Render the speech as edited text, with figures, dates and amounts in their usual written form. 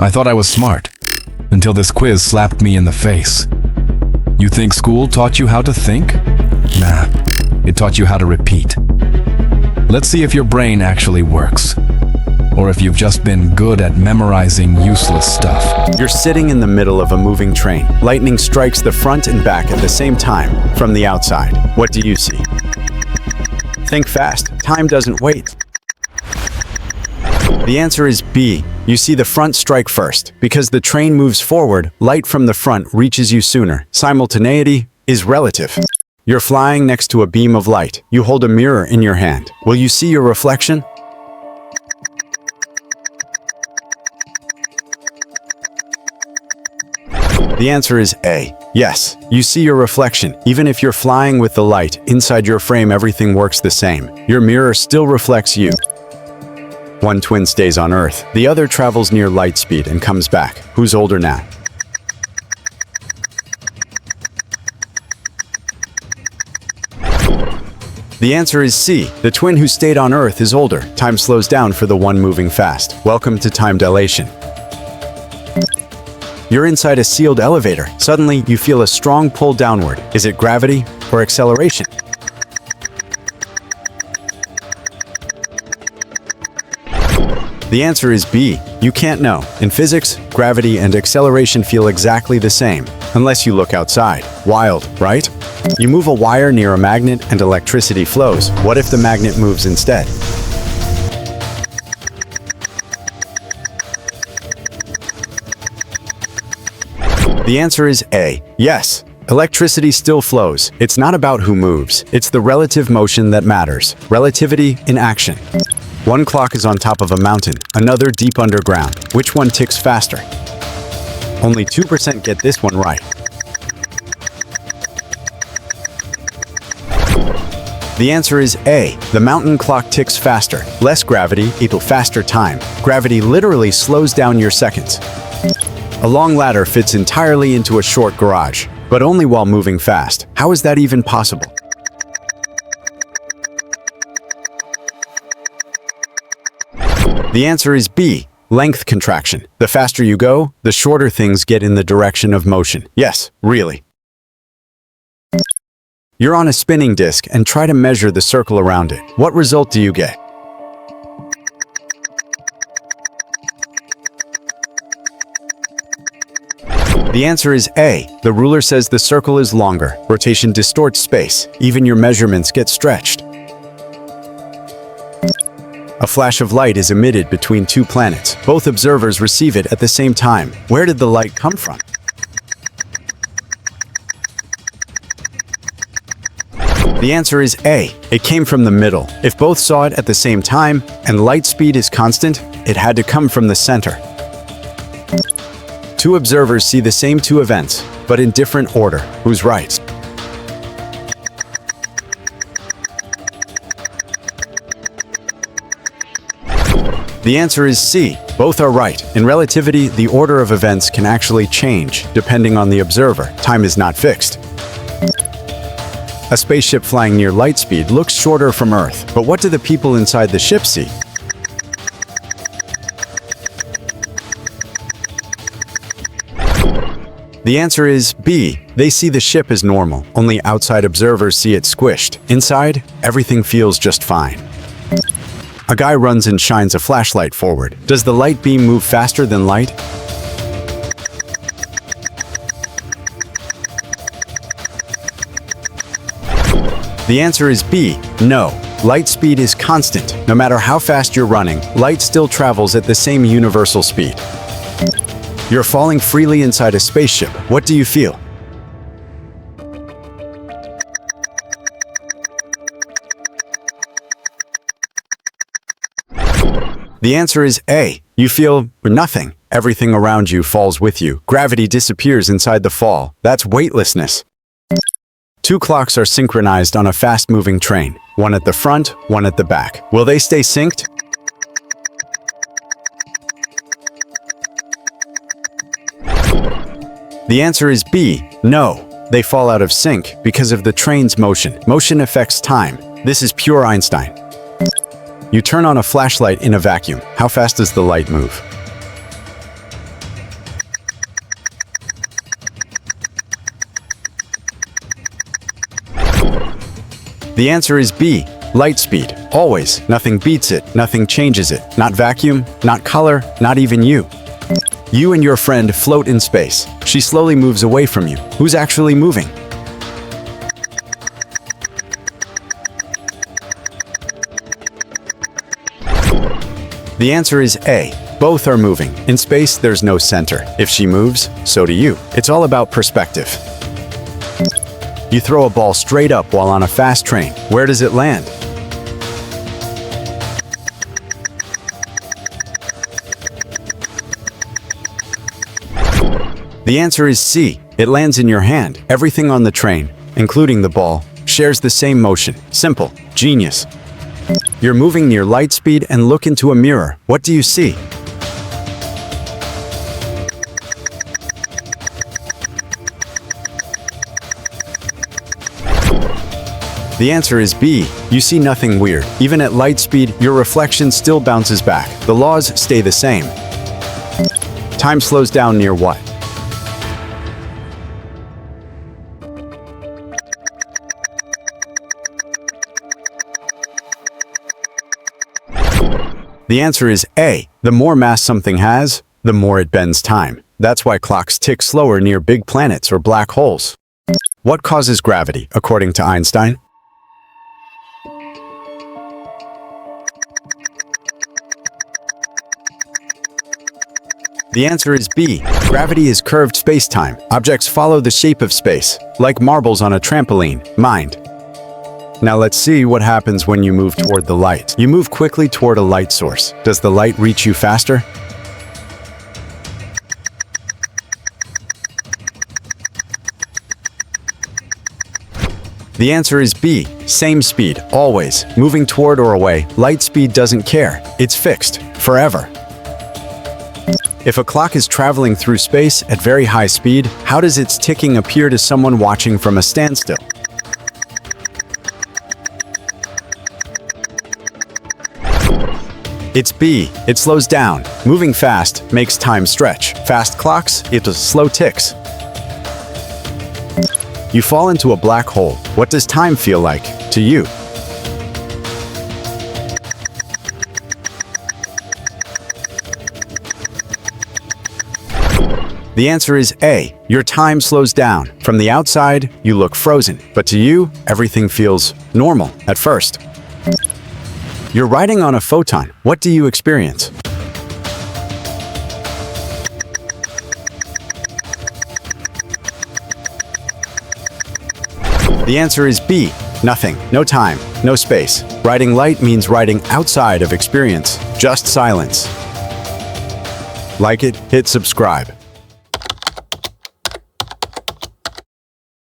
I thought I was smart, until this quiz slapped me in the face. You think school taught you how to think? Nah, it taught you how to repeat. Let's see if your brain actually works, or if you've just been good at memorizing useless stuff. You're sitting in the middle of a moving train. Lightning strikes the front and back at the same time from the outside. What do you see? Think fast. Time doesn't wait. The answer is B. You see the front strike first. Because the train moves forward, light from the front reaches you sooner. Simultaneity is relative. You're flying next to a beam of light. You hold a mirror in your hand. Will you see your reflection? The answer is A. Yes, you see your reflection. Even if you're flying with the light, inside your frame everything works the same. Your mirror still reflects you. One twin stays on Earth. The other travels near light speed and comes back. Who's older now? The answer is C. The twin who stayed on Earth is older. Time slows down for the one moving fast. Welcome to time dilation. You're inside a sealed elevator. Suddenly, you feel a strong pull downward. Is it gravity or acceleration? The answer is B. You can't know. In physics, gravity and acceleration feel exactly the same, unless you look outside. Wild, right? You move a wire near a magnet and electricity flows. What if the magnet moves instead? The answer is A. Yes. Electricity still flows. It's not about who moves. It's the relative motion that matters. Relativity in action. One clock is on top of a mountain, another deep underground. Which one ticks faster? Only 2% get this one right. The answer is A. The mountain clock ticks faster. Less gravity equals faster time. Gravity literally slows down your seconds. A long ladder fits entirely into a short garage, but only while moving fast. How is that even possible? The answer is B. Length contraction. The faster you go, the shorter things get in the direction of motion. Yes, really. You're on a spinning disc and try to measure the circle around it. What result do you get? The answer is A. The ruler says the circle is longer. Rotation distorts space. Even your measurements get stretched. A flash of light is emitted between two planets. Both observers receive it at the same time. Where did the light come from? The answer is A. It came from the middle. If both saw it at the same time, and light speed is constant, it had to come from the center. Two observers see the same two events, but in different order. Who's right? The answer is C. Both are right. In relativity, the order of events can actually change, depending on the observer. Time is not fixed. A spaceship flying near light speed looks shorter from Earth, but what do the people inside the ship see? The answer is B. They see the ship as normal. Only outside observers see it squished. Inside, everything feels just fine. A guy runs and shines a flashlight forward. Does the light beam move faster than light? The answer is B. No. Light speed is constant. No matter how fast you're running, light still travels at the same universal speed. You're falling freely inside a spaceship. What do you feel? The answer is A. You feel nothing. Everything around you falls with you. Gravity disappears inside the fall. That's weightlessness. Two clocks are synchronized on a fast-moving train. One at the front, one at the back. Will they stay synced? The answer is B. No. They fall out of sync because of the train's motion. Motion affects time. This is pure Einstein. You turn on a flashlight in a vacuum. How fast does the light move? The answer is B, light speed. Always. Nothing beats it, nothing changes it. Not vacuum, not color, not even you. You and your friend float in space. She slowly moves away from you. Who's actually moving? The answer is A. Both are moving. In space, there's no center. If she moves, so do you. It's all about perspective. You throw a ball straight up while on a fast train. Where does it land? The answer is C. It lands in your hand. Everything on the train, including the ball, shares the same motion. Simple. Genius. You're moving near light speed and look into a mirror. What do you see? The answer is B. You see nothing weird. Even at light speed, your reflection still bounces back. The laws stay the same. Time slows down near what? The answer is A. The more mass something has, the more it bends time. That's why clocks tick slower near big planets or black holes. What causes gravity, according to Einstein? The answer is B. Gravity is curved space-time. Objects follow the shape of space, like marbles on a trampoline. Mind. Now let's see what happens when you move toward the light. You move quickly toward a light source. Does the light reach you faster? The answer is B. Same speed, always. Moving toward or away, light speed doesn't care. It's fixed, forever. If a clock is traveling through space at very high speed, how does its ticking appear to someone watching from a standstill? It's B. It slows down. Moving fast makes time stretch. Fast clocks, it slow ticks. You fall into a black hole. What does time feel like to you? The answer is A. Your time slows down. From the outside, you look frozen, but to you, everything feels normal at first. You're riding on a photon. What do you experience? The answer is B. Nothing. No time. No space. Riding light means riding outside of experience. Just silence. Like it, hit subscribe.